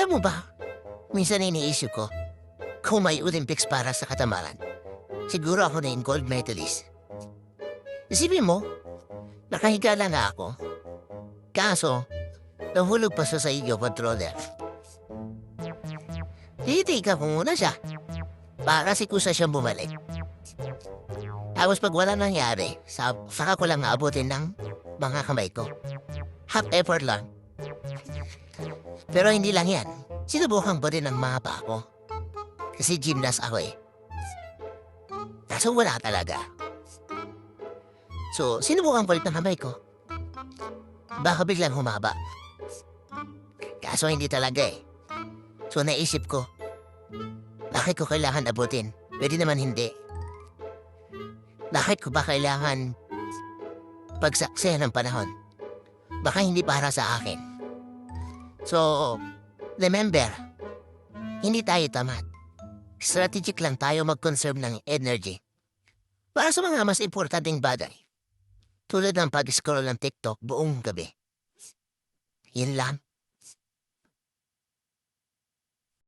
Alam mo ba, minsan iniisip ko, kung may Olympics para sa katamaran, siguro ako na yung gold medalist. Isipin mo, nakahiga lang nga ako. Kaso, nahulog pa siya sa iyo controller. Titika ko muna siya para si kusa siyang bumalik. Tapos pag wala nangyari, saka ko lang naabutin ng mga kamay ko. Half effort lang. Pero hindi lang yan. Sinubukan ko din ang mga pa ko. Kasi gymnast ako eh. Kaso wala talaga. So, sinubukan ko ulit ng kamay ko. Baka biglang humaba. Kaso hindi talaga eh. So naisip ko, bakit ko kailangan abutin? Pwede naman hindi. Bakit ko ba kailangan pagsaksayan ng panahon? Baka hindi para sa akin. So, remember, hindi tayo tamad. Strategic lang tayo mag-conserve ng energy. Para sa mga mas importanteng bagay. Tulad ng pag-scroll ng TikTok buong gabi. Yun lang.